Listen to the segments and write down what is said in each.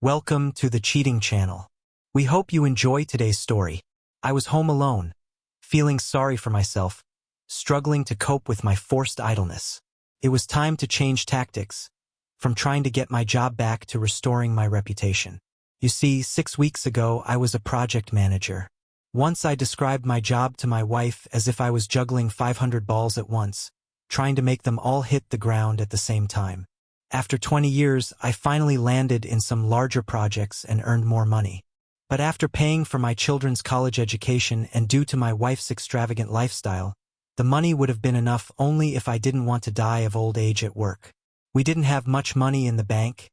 Welcome to the Cheating Channel. We hope you enjoy today's story. I was home alone, feeling sorry for myself, struggling to cope with my forced idleness. It was time to change tactics, from trying to get my job back to restoring my reputation. You see, 6 weeks ago I was a project manager. Once I described my job to my wife as if I was juggling 500 balls at once, trying to make them all hit the ground at the same time. After 20 years, I finally landed in some larger projects and earned more money. But after paying for my children's college education and due to my wife's extravagant lifestyle, the money would have been enough only if I didn't want to die of old age at work. We didn't have much money in the bank,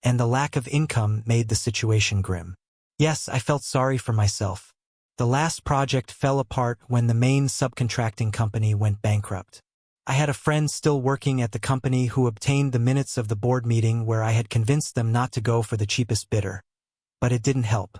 and the lack of income made the situation grim. Yes, I felt sorry for myself. The last project fell apart when the main subcontracting company went bankrupt. I had a friend still working at the company who obtained the minutes of the board meeting where I had convinced them not to go for the cheapest bidder. But it didn't help.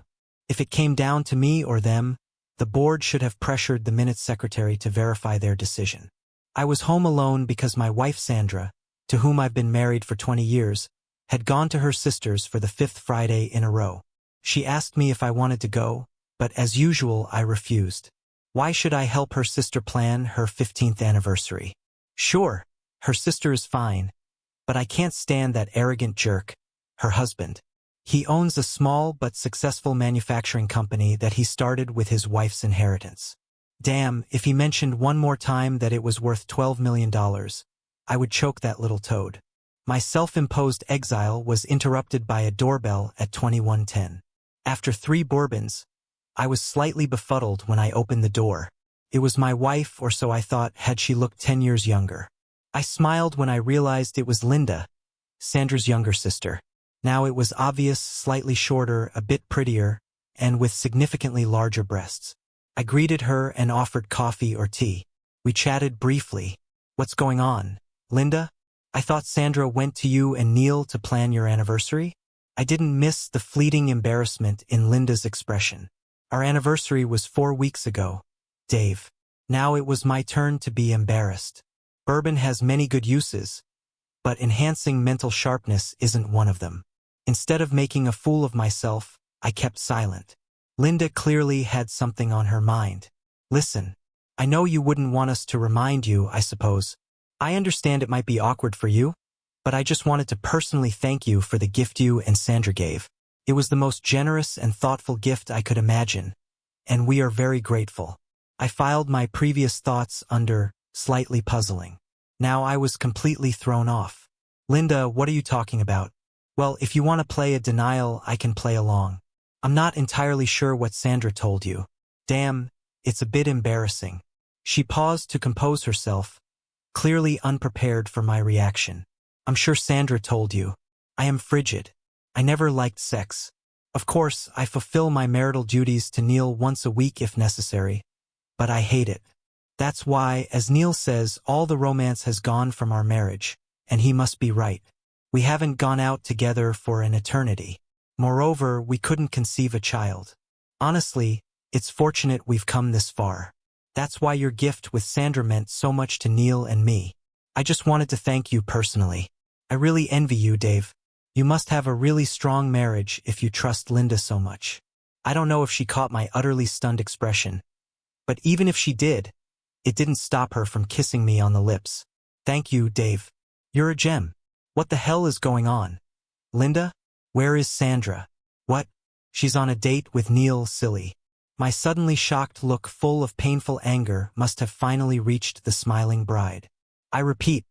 If it came down to me or them, the board should have pressured the minutes secretary to verify their decision. I was home alone because my wife Sandra, to whom I've been married for 20 years, had gone to her sister's for the 5th Friday in a row. She asked me if I wanted to go, but as usual I refused. Why should I help her sister plan her 15th anniversary? Sure, her sister is fine, but I can't stand that arrogant jerk, her husband. He owns a small but successful manufacturing company that he started with his wife's inheritance. Damn, if he mentioned one more time that it was worth $12 million, I would choke that little toad. My self-imposed exile was interrupted by a doorbell at 21:10. After 3 bourbons, I was slightly befuddled when I opened the door. It was my wife, or so I thought, had she looked 10 years younger. I smiled when I realized it was Linda, Sandra's younger sister. Now it was obvious, slightly shorter, a bit prettier, and with significantly larger breasts. I greeted her and offered coffee or tea. We chatted briefly. What's going on, Linda? I thought Sandra went to you and Neil to plan your anniversary? I didn't miss the fleeting embarrassment in Linda's expression. Our anniversary was 4 weeks ago, Dave. Now it was my turn to be embarrassed. Bourbon has many good uses, but enhancing mental sharpness isn't one of them. Instead of making a fool of myself, I kept silent. Linda clearly had something on her mind. Listen, I know you wouldn't want us to remind you, I suppose. I understand it might be awkward for you, but I just wanted to personally thank you for the gift you and Sandra gave. It was the most generous and thoughtful gift I could imagine, and we are very grateful. I filed my previous thoughts under slightly puzzling. Now I was completely thrown off. Linda, what are you talking about? Well, if you want to play a denial, I can play along. I'm not entirely sure what Sandra told you. Damn, it's a bit embarrassing. She paused to compose herself, clearly unprepared for my reaction. I'm sure Sandra told you. I am frigid. I never liked sex. Of course, I fulfill my marital duties to Neil once a week if necessary, but I hate it. That's why, as Neil says, all the romance has gone from our marriage, and he must be right. We haven't gone out together for an eternity. Moreover, we couldn't conceive a child. Honestly, it's fortunate we've come this far. That's why your gift with Sandra meant so much to Neil and me. I just wanted to thank you personally. I really envy you, Dave. You must have a really strong marriage if you trust Linda so much. I don't know if she caught my utterly stunned expression, but even if she did, it didn't stop her from kissing me on the lips. Thank you, Dave. You're a gem. What the hell is going on? Linda? Where is Sandra? What? She's on a date with Neil, silly. My suddenly shocked look full of painful anger must have finally reached the smiling bride. I repeat,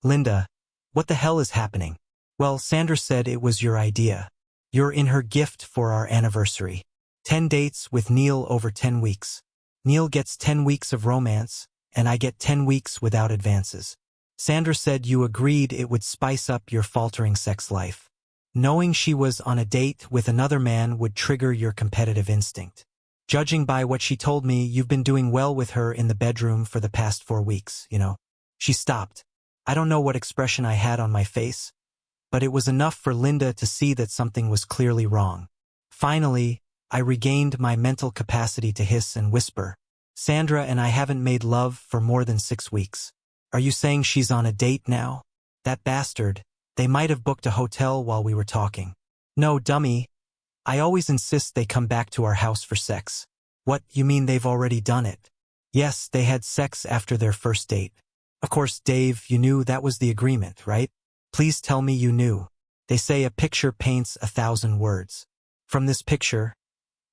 Linda, what the hell is happening? Well, Sandra said it was your idea. You're in her gift for our anniversary. 10 dates with Neil over 10 weeks. Neil gets 10 weeks of romance, and I get 10 weeks without advances. Sandra said you agreed it would spice up your faltering sex life. Knowing she was on a date with another man would trigger your competitive instinct. Judging by what she told me, you've been doing well with her in the bedroom for the past 4 weeks, you know. She stopped. I don't know what expression I had on my face, but it was enough for Linda to see that something was clearly wrong. Finally, I regained my mental capacity to hiss and whisper. Sandra and I haven't made love for more than 6 weeks. Are you saying she's on a date now? That bastard. They might have booked a hotel while we were talking. No, dummy. I always insist they come back to our house for sex. What, you mean they've already done it? Yes, they had sex after their first date. Of course, Dave, you knew that was the agreement, right? Please tell me you knew. They say a picture paints 1,000 words. From this picture,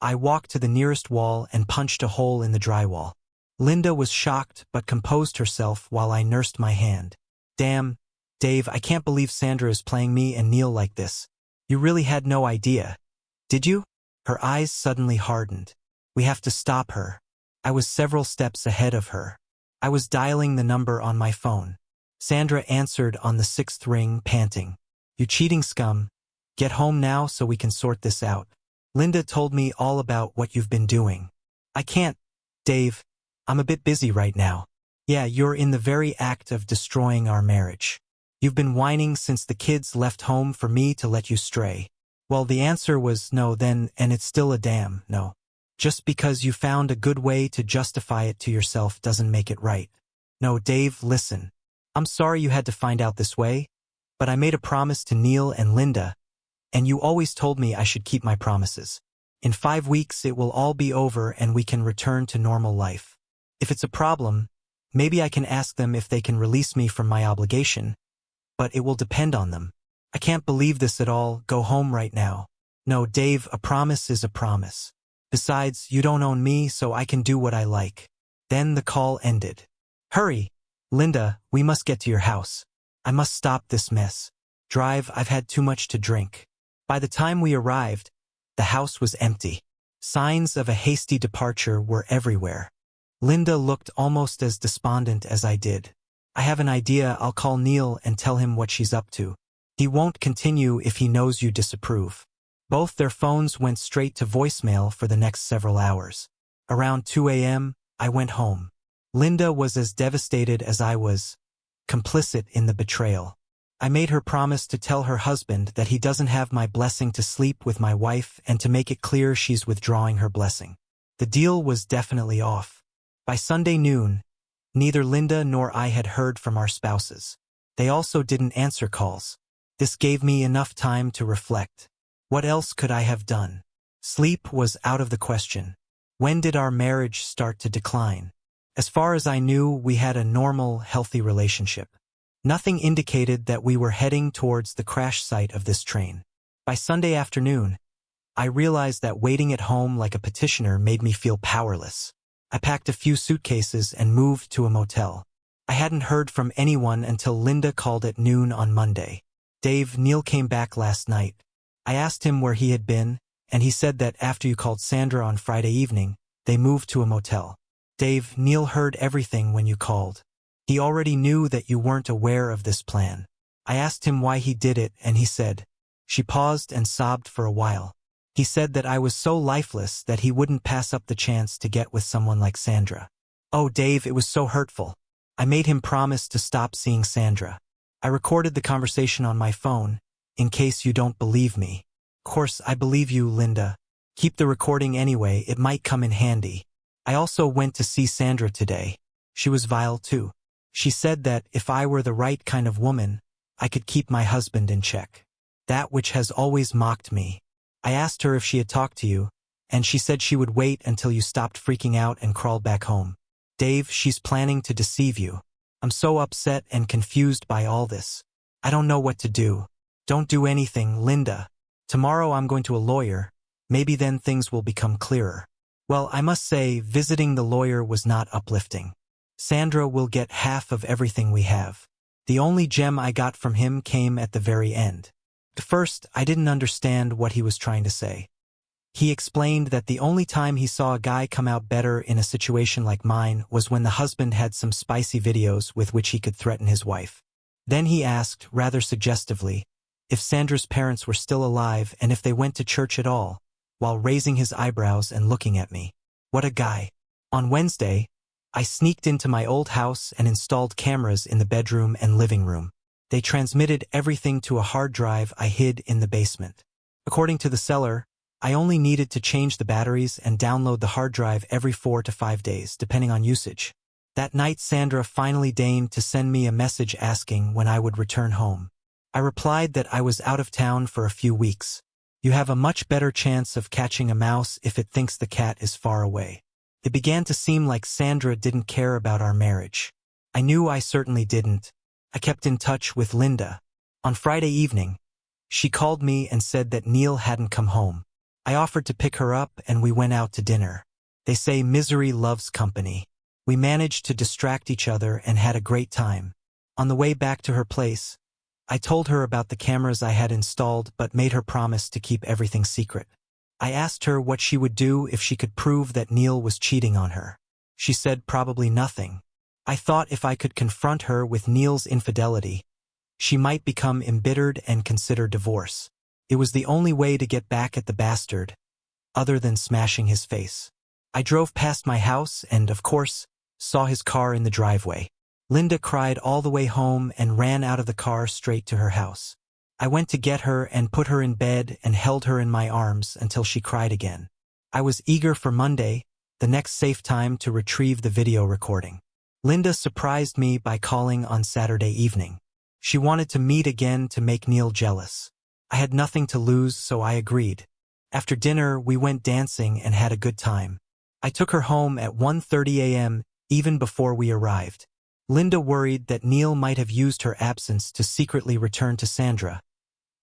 I walked to the nearest wall and punched a hole in the drywall. Linda was shocked but composed herself while I nursed my hand. Damn, Dave, I can't believe Sandra is playing me and Neil like this. You really had no idea, did you? Her eyes suddenly hardened. We have to stop her. I was several steps ahead of her. I was dialing the number on my phone. Sandra answered on the 6th ring, panting. You cheating scum. Get home now so we can sort this out. Linda told me all about what you've been doing. I can't, Dave. I'm a bit busy right now. Yeah, you're in the very act of destroying our marriage. You've been whining since the kids left home for me to let you stray. Well, the answer was no then, and it's still a damn no. Just because you found a good way to justify it to yourself doesn't make it right. No, Dave, listen. I'm sorry you had to find out this way, but I made a promise to Neil and Linda, and you always told me I should keep my promises. In 5 weeks it will all be over and we can return to normal life. If it's a problem, maybe I can ask them if they can release me from my obligation, but it will depend on them. I can't believe this at all. Go home right now. No, Dave, a promise is a promise. Besides, you don't own me, so I can do what I like. Then the call ended. Hurry! Linda, we must get to your house. I must stop this mess. Drive, I've had too much to drink. By the time we arrived, the house was empty. Signs of a hasty departure were everywhere. Linda looked almost as despondent as I did. I have an idea. I'll call Neil and tell him what she's up to. He won't continue if he knows you disapprove. Both their phones went straight to voicemail for the next several hours. Around 2 a.m., I went home. Linda was as devastated as I was, complicit in the betrayal. I made her promise to tell her husband that he doesn't have my blessing to sleep with my wife and to make it clear she's withdrawing her blessing. The deal was definitely off. By Sunday noon, neither Linda nor I had heard from our spouses. They also didn't answer calls. This gave me enough time to reflect. What else could I have done? Sleep was out of the question. When did our marriage start to decline? As far as I knew, we had a normal, healthy relationship. Nothing indicated that we were heading towards the crash site of this train. By Sunday afternoon, I realized that waiting at home like a petitioner made me feel powerless. I packed a few suitcases and moved to a motel. I hadn't heard from anyone until Linda called at noon on Monday. Dave, Neil came back last night. I asked him where he had been, and he said that after you called Sandra on Friday evening, they moved to a motel. Dave, Neil heard everything when you called. He already knew that you weren't aware of this plan. I asked him why he did it, and he said. She paused and sobbed for a while. He said that I was so lifeless that he wouldn't pass up the chance to get with someone like Sandra. Oh, Dave, it was so hurtful. I made him promise to stop seeing Sandra. I recorded the conversation on my phone, in case you don't believe me. Of course, I believe you, Linda. Keep the recording anyway, it might come in handy. I also went to see Sandra today. She was vile too. She said that if I were the right kind of woman, I could keep my husband in check. That which has always mocked me. I asked her if she had talked to you, and she said she would wait until you stopped freaking out and crawled back home. Dave, she's planning to deceive you. I'm so upset and confused by all this. I don't know what to do. Don't do anything, Linda. Tomorrow I'm going to a lawyer. Maybe then things will become clearer. Well, I must say, visiting the lawyer was not uplifting. Sandra will get half of everything we have. The only gem I got from him came at the very end. At first, I didn't understand what he was trying to say. He explained that the only time he saw a guy come out better in a situation like mine was when the husband had some spicy videos with which he could threaten his wife. Then he asked, rather suggestively, if Sandra's parents were still alive and if they went to church at all, while raising his eyebrows and looking at me. What a guy. On Wednesday, I sneaked into my old house and installed cameras in the bedroom and living room. They transmitted everything to a hard drive I hid in the basement. According to the seller, I only needed to change the batteries and download the hard drive every 4 to 5 days, depending on usage. That night, Sandra finally deigned to send me a message asking when I would return home. I replied that I was out of town for a few weeks. You have a much better chance of catching a mouse if it thinks the cat is far away. It began to seem like Sandra didn't care about our marriage. I knew I certainly didn't. I kept in touch with Linda. On Friday evening, she called me and said that Neil hadn't come home. I offered to pick her up and we went out to dinner. They say misery loves company. We managed to distract each other and had a great time. On the way back to her place, I told her about the cameras I had installed but made her promise to keep everything secret. I asked her what she would do if she could prove that Neil was cheating on her. She said probably nothing. I thought if I could confront her with Neil's infidelity, she might become embittered and consider divorce. It was the only way to get back at the bastard, other than smashing his face. I drove past my house and, of course, saw his car in the driveway. Linda cried all the way home and ran out of the car straight to her house. I went to get her and put her in bed and held her in my arms until she cried again. I was eager for Monday, the next safe time to retrieve the video recording. Linda surprised me by calling on Saturday evening. She wanted to meet again to make Neil jealous. I had nothing to lose, so I agreed. After dinner, we went dancing and had a good time. I took her home at 1:30 a.m., even before we arrived. Linda worried that Neil might have used her absence to secretly return to Sandra,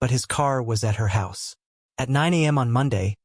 but his car was at her house. At 9 a.m. on Monday,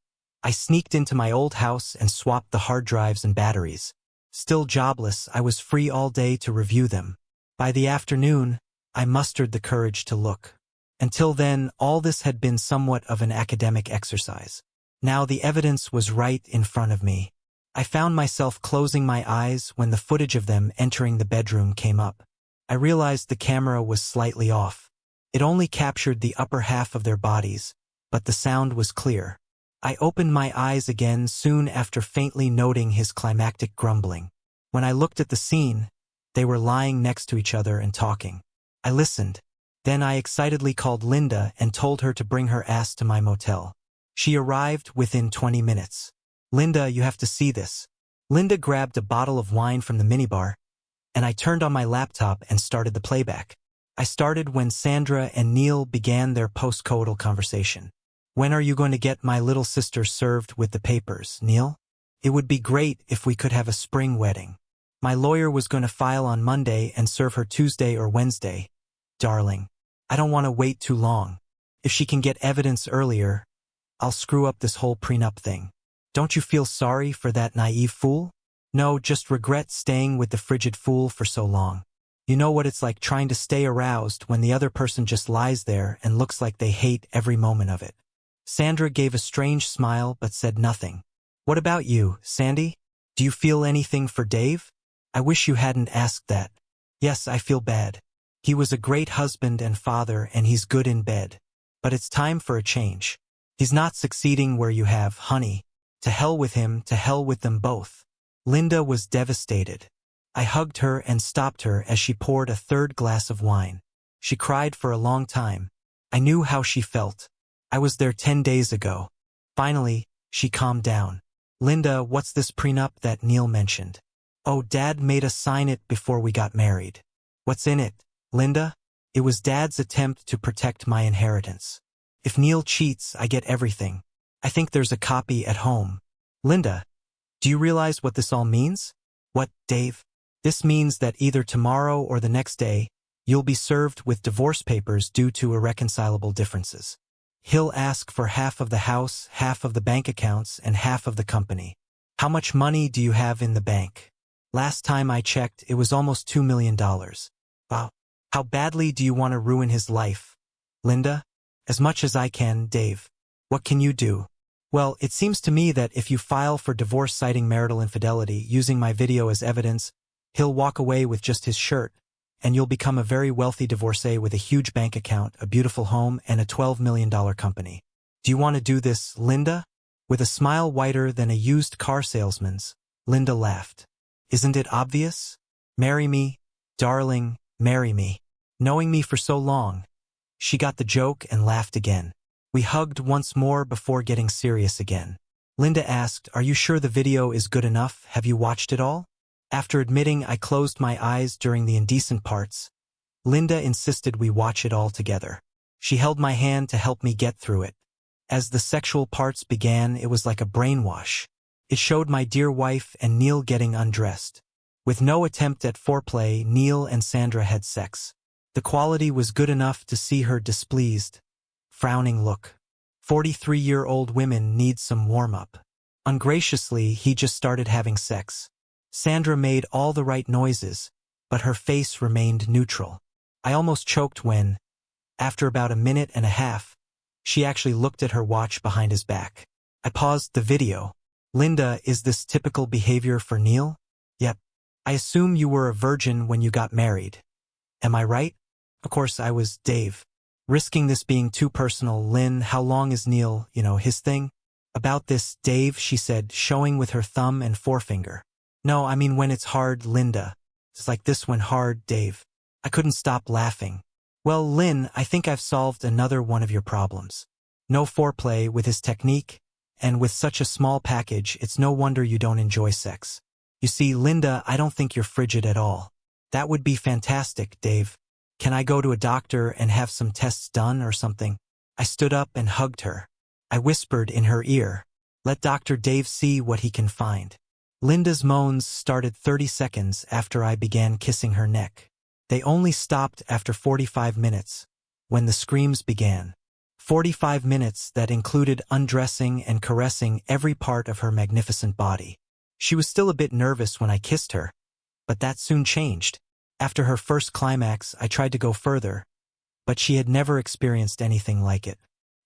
I sneaked into my old house and swapped the hard drives and batteries. Still jobless, I was free all day to review them. By the afternoon, I mustered the courage to look. Until then, all this had been somewhat of an academic exercise. Now the evidence was right in front of me. I found myself closing my eyes when the footage of them entering the bedroom came up. I realized the camera was slightly off. It only captured the upper half of their bodies, but the sound was clear. I opened my eyes again soon after faintly noting his climactic grumbling. When I looked at the scene, they were lying next to each other and talking. I listened. Then I excitedly called Linda and told her to bring her ass to my motel. She arrived within 20 minutes. Linda, you have to see this. Linda grabbed a bottle of wine from the minibar, and I turned on my laptop and started the playback. I started when Sandra and Neil began their post-coital conversation. When are you going to get my little sister served with the papers, Neil? It would be great if we could have a spring wedding. My lawyer was going to file on Monday and serve her Tuesday or Wednesday. Darling, I don't want to wait too long. If she can get evidence earlier, I'll screw up this whole prenup thing. Don't you feel sorry for that naive fool? No, just regret staying with the frigid fool for so long. You know what it's like trying to stay aroused when the other person just lies there and looks like they hate every moment of it. Sandra gave a strange smile but said nothing. What about you, Sandy? Do you feel anything for Dave? I wish you hadn't asked that. Yes, I feel bad. He was a great husband and father and he's good in bed. But it's time for a change. He's not succeeding where you have, honey. To hell with him, to hell with them both. Linda was devastated. I hugged her and stopped her as she poured a third glass of wine. She cried for a long time. I knew how she felt. I was there 10 days ago. Finally, she calmed down. Linda, what's this prenup that Neil mentioned? Oh, Dad made us sign it before we got married. What's in it, Linda? It was Dad's attempt to protect my inheritance. If Neil cheats, I get everything. I think there's a copy at home. Linda, do you realize what this all means? What, Dave? This means that either tomorrow or the next day, you'll be served with divorce papers due to irreconcilable differences. He'll ask for half of the house, half of the bank accounts, and half of the company. How much money do you have in the bank? Last time I checked, it was almost $2 million. Wow. How badly do you want to ruin his life? Linda? As much as I can, Dave. What can you do? Well, it seems to me that if you file for divorce citing marital infidelity using my video as evidence, he'll walk away with just his shirt, and you'll become a very wealthy divorcee with a huge bank account, a beautiful home, and a $12 million company. Do you want to do this, Linda? With a smile whiter than a used car salesman's, Linda laughed. Isn't it obvious? Marry me, darling, marry me. Knowing me for so long. She got the joke and laughed again. We hugged once more before getting serious again. Linda asked, "Are you sure the video is good enough? Have you watched it all?" After admitting I closed my eyes during the indecent parts, Linda insisted we watch it all together. She held my hand to help me get through it. As the sexual parts began, it was like a brainwash. It showed my dear wife and Neil getting undressed. With no attempt at foreplay, Neil and Sandra had sex. The quality was good enough to see her displeased, frowning look. 43-year-old women need some warm-up. Ungraciously, he just started having sex. Sandra made all the right noises, but her face remained neutral. I almost choked when, after about a minute and a half, she actually looked at her watch behind his back. I paused the video. Linda, is this typical behavior for Neil? Yep. I assume you were a virgin when you got married. Am I right? Of course I was, Dave. Risking this being too personal, Lynn, how long is Neil, his thing? About this, Dave, she said, showing with her thumb and forefinger. No, I mean when it's hard, Linda. It's like this one hard, Dave. I couldn't stop laughing. Well, Lynn, I think I've solved another one of your problems. No foreplay with his technique, and with such a small package, it's no wonder you don't enjoy sex. You see, Linda, I don't think you're frigid at all. That would be fantastic, Dave. Can I go to a doctor and have some tests done or something? I stood up and hugged her. I whispered in her ear, let Dr. Dave see what he can find. Linda's moans started 30 seconds after I began kissing her neck. They only stopped after 45 minutes, when the screams began. 45 minutes that included undressing and caressing every part of her magnificent body. She was still a bit nervous when I kissed her, but that soon changed. After her first climax, I tried to go further, but she had never experienced anything like it.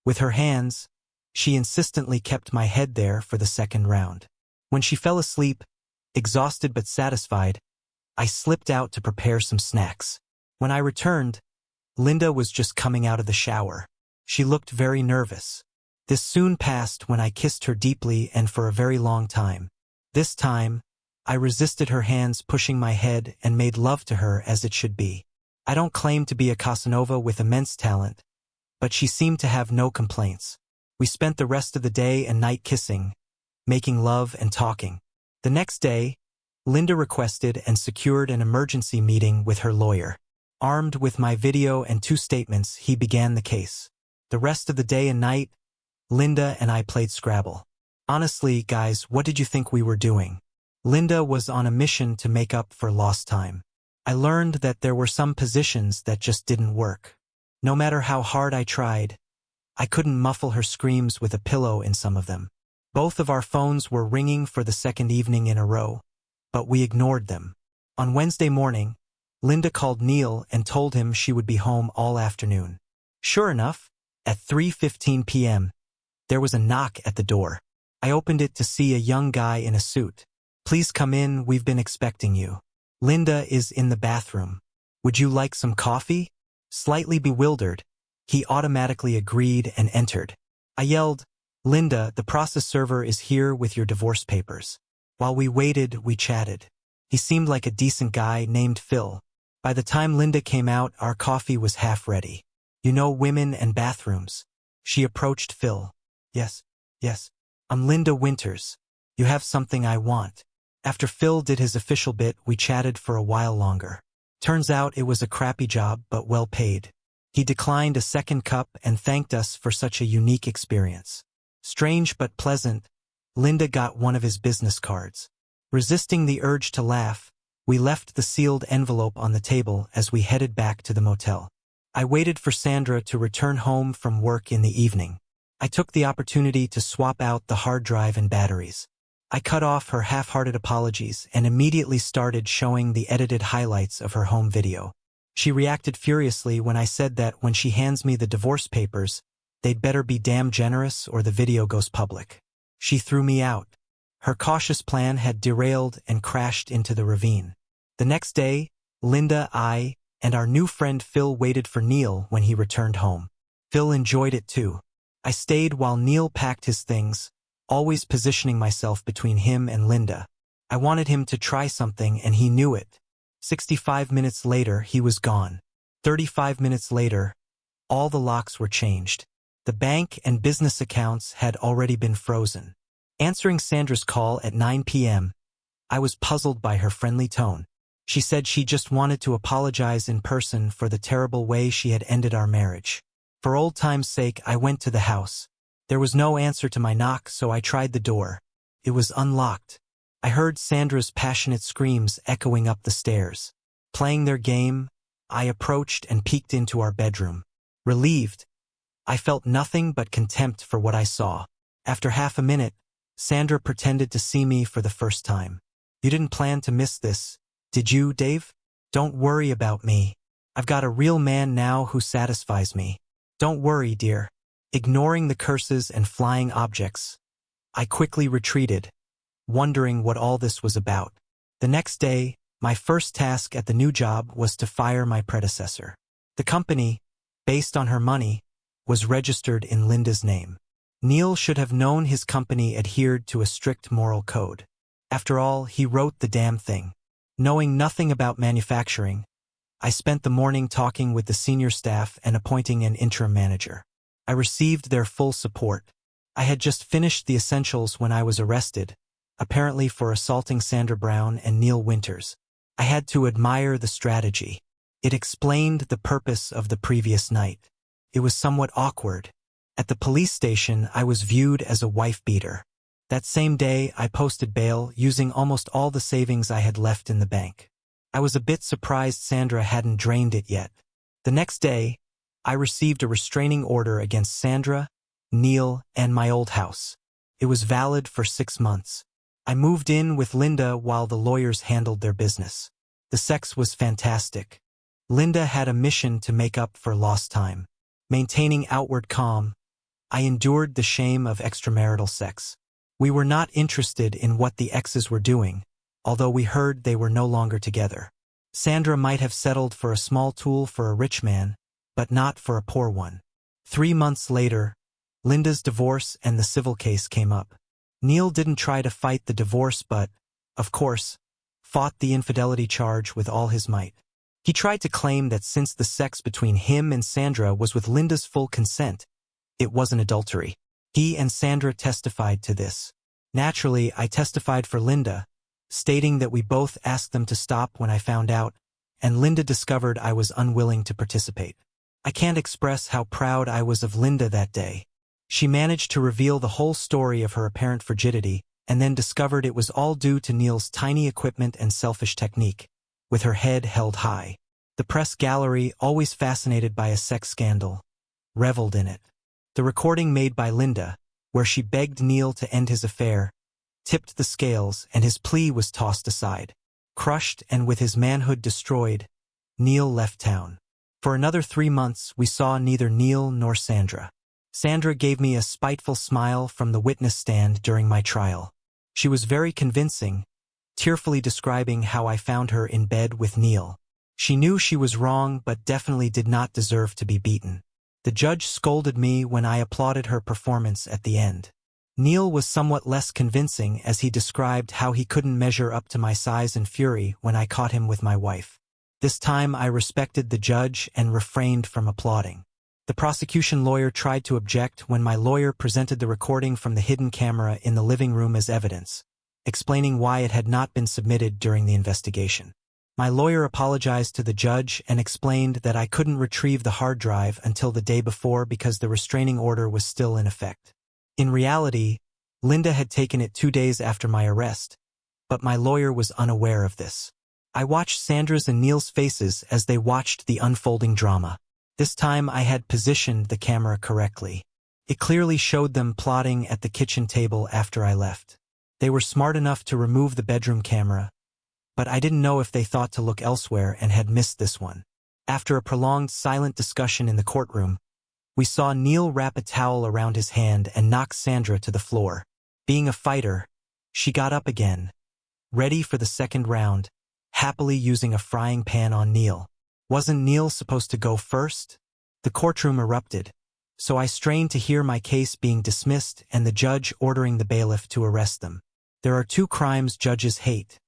With her hands, she insistently kept my head there for the second round. When she fell asleep, exhausted but satisfied, I slipped out to prepare some snacks. When I returned, Linda was just coming out of the shower. She looked very nervous. This soon passed when I kissed her deeply and for a very long time. This time, I resisted her hands pushing my head and made love to her as it should be. I don't claim to be a Casanova with immense talent, but she seemed to have no complaints. We spent the rest of the day and night kissing, making love and talking. The next day, Linda requested and secured an emergency meeting with her lawyer. Armed with my video and 2 statements, he began the case. The rest of the day and night, Linda and I played Scrabble. Honestly, guys, what did you think we were doing? Linda was on a mission to make up for lost time. I learned that there were some positions that just didn't work. No matter how hard I tried, I couldn't muffle her screams with a pillow in some of them. Both of our phones were ringing for the second evening in a row, but we ignored them. On Wednesday morning, Linda called Neil and told him she would be home all afternoon. Sure enough, at 3:15 p.m., there was a knock at the door. I opened it to see a young guy in a suit. Please come in, we've been expecting you. Linda is in the bathroom. Would you like some coffee? Slightly bewildered, he automatically agreed and entered. I yelled, Linda, the process server is here with your divorce papers. While we waited, we chatted. He seemed like a decent guy named Phil. By the time Linda came out, our coffee was half ready. You know women and bathrooms. She approached Phil. Yes. I'm Linda Winters. You have something I want. After Phil did his official bit, we chatted for a while longer. Turns out it was a crappy job, but well paid. He declined a second cup and thanked us for such a unique experience. Strange but pleasant, Linda got one of his business cards. Resisting the urge to laugh, we left the sealed envelope on the table as we headed back to the motel. I waited for Sandra to return home from work in the evening. I took the opportunity to swap out the hard drive and batteries. I cut off her half-hearted apologies and immediately started showing the edited highlights of her home video. She reacted furiously when I said that when she hands me the divorce papers, they'd better be damn generous or the video goes public. She threw me out. Her cautious plan had derailed and crashed into the ravine. The next day, Linda, I, and our new friend Phil waited for Neil when he returned home. Phil enjoyed it too. I stayed while Neil packed his things, always positioning myself between him and Linda. I wanted him to try something and he knew it. 65 minutes later, he was gone. 35 minutes later, all the locks were changed. The bank and business accounts had already been frozen. Answering Sandra's call at 9 p.m., I was puzzled by her friendly tone. She said she just wanted to apologize in person for the terrible way she had ended our marriage. For old time's sake, I went to the house. There was no answer to my knock, so I tried the door. It was unlocked. I heard Sandra's passionate screams echoing up the stairs. Playing their game, I approached and peeked into our bedroom. Relieved, I felt nothing but contempt for what I saw. After half a minute, Sandra pretended to see me for the first time. "You didn't plan to miss this, did you, Dave? Don't worry about me. I've got a real man now who satisfies me. Don't worry, dear." Ignoring the curses and flying objects, I quickly retreated, wondering what all this was about. The next day, my first task at the new job was to fire my predecessor. The company, based on her money, was registered in Linda's name. Neil should have known his company adhered to a strict moral code. After all, he wrote the damn thing. Knowing nothing about manufacturing, I spent the morning talking with the senior staff and appointing an interim manager. I received their full support. I had just finished the essentials when I was arrested, apparently for assaulting Sandra Brown and Neil Winters. I had to admire the strategy. It explained the purpose of the previous night. It was somewhat awkward. At the police station, I was viewed as a wife-beater. That same day, I posted bail using almost all the savings I had left in the bank. I was a bit surprised Sandra hadn't drained it yet. The next day, I received a restraining order against Sandra, Neil, and my old house. It was valid for 6 months. I moved in with Linda while the lawyers handled their business. The sex was fantastic. Linda had a mission to make up for lost time. Maintaining outward calm, I endured the shame of extramarital sex. We were not interested in what the exes were doing, although we heard they were no longer together. Sandra might have settled for a small tool for a rich man, but not for a poor one. 3 months later, Linda's divorce and the civil case came up. Neil didn't try to fight the divorce but, of course, fought the infidelity charge with all his might. He tried to claim that since the sex between him and Sandra was with Linda's full consent, it wasn't adultery. He and Sandra testified to this. Naturally, I testified for Linda, stating that we both asked them to stop when I found out, and Linda discovered I was unwilling to participate. I can't express how proud I was of Linda that day. She managed to reveal the whole story of her apparent frigidity, and then discovered it was all due to Neil's tiny equipment and selfish technique, with her head held high. The press gallery, always fascinated by a sex scandal, reveled in it. The recording made by Linda, where she begged Neil to end his affair, tipped the scales and his plea was tossed aside. Crushed and with his manhood destroyed, Neil left town. For another 3 months, we saw neither Neil nor Sandra. Sandra gave me a spiteful smile from the witness stand during my trial. She was very convincing, tearfully describing how I found her in bed with Neil. She knew she was wrong but definitely did not deserve to be beaten. The judge scolded me when I applauded her performance at the end. Neil was somewhat less convincing as he described how he couldn't measure up to my size and fury when I caught him with my wife. This time I respected the judge and refrained from applauding. The prosecution lawyer tried to object when my lawyer presented the recording from the hidden camera in the living room as evidence, explaining why it had not been submitted during the investigation. My lawyer apologized to the judge and explained that I couldn't retrieve the hard drive until the day before because the restraining order was still in effect. In reality, Linda had taken it 2 days after my arrest, but my lawyer was unaware of this. I watched Sandra's and Neil's faces as they watched the unfolding drama. This time I had positioned the camera correctly. It clearly showed them plotting at the kitchen table after I left. They were smart enough to remove the bedroom camera, but I didn't know if they thought to look elsewhere and had missed this one. After a prolonged silent discussion in the courtroom, we saw Neil wrap a towel around his hand and knock Sandra to the floor. Being a fighter, she got up again, ready for the second round, happily using a frying pan on Neil. Wasn't Neil supposed to go first? The courtroom erupted, so I strained to hear my case being dismissed and the judge ordering the bailiff to arrest them. There are 2 crimes judges hate: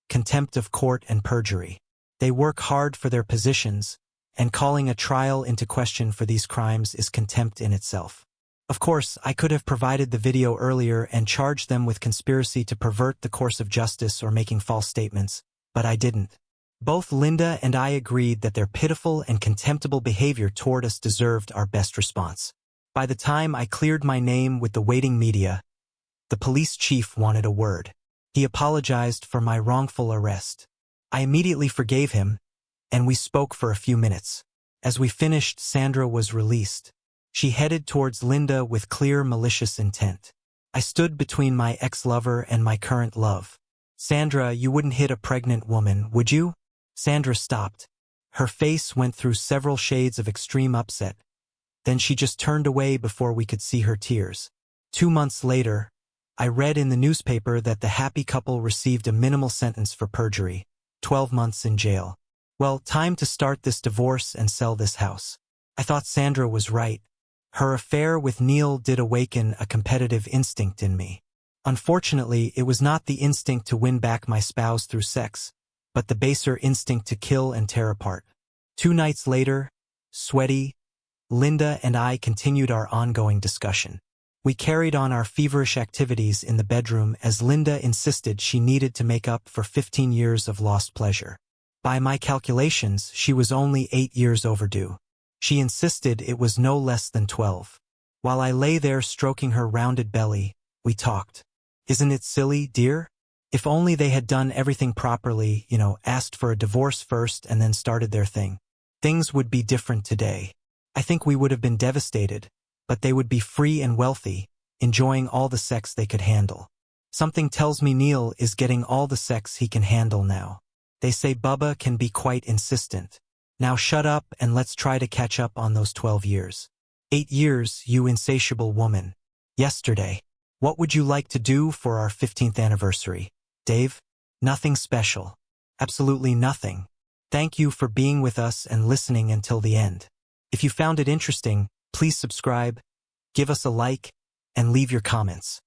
contempt of court and perjury. They work hard for their positions, and calling a trial into question for these crimes is contempt in itself. Of course, I could have provided the video earlier and charged them with conspiracy to pervert the course of justice or making false statements, but I didn't. Both Linda and I agreed that their pitiful and contemptible behavior toward us deserved our best response. By the time I cleared my name with the waiting media, the police chief wanted a word. He apologized for my wrongful arrest. I immediately forgave him, and we spoke for a few minutes. As we finished, Sandra was released. She headed towards Linda with clear malicious intent. I stood between my ex-lover and my current love. Sandra, you wouldn't hit a pregnant woman, would you? Sandra stopped. Her face went through several shades of extreme upset. Then she just turned away before we could see her tears. 2 months later, I read in the newspaper that the happy couple received a minimal sentence for perjury, 12 months in jail. Well, time to start this divorce and sell this house. I thought Sandra was right. Her affair with Neil did awaken a competitive instinct in me. Unfortunately, it was not the instinct to win back my spouse through sex, but the baser instinct to kill and tear apart. 2 nights later, sweaty, Linda and I continued our ongoing discussion. We carried on our feverish activities in the bedroom as Linda insisted she needed to make up for 15 years of lost pleasure. By my calculations, she was only 8 years overdue. She insisted it was no less than 12. While I lay there stroking her rounded belly, we talked. Isn't it silly, dear? If only they had done everything properly, asked for a divorce first and then started their thing. Things would be different today. I think we would have been devastated, but they would be free and wealthy, enjoying all the sex they could handle. Something tells me Neil is getting all the sex he can handle now. They say Bubba can be quite insistent. Now shut up and let's try to catch up on those 12 years. 8 years, you insatiable woman. Yesterday. What would you like to do for our 15th anniversary, Dave? Nothing special. Absolutely nothing. Thank you for being with us and listening until the end. If you found it interesting, please subscribe, give us a like, and leave your comments.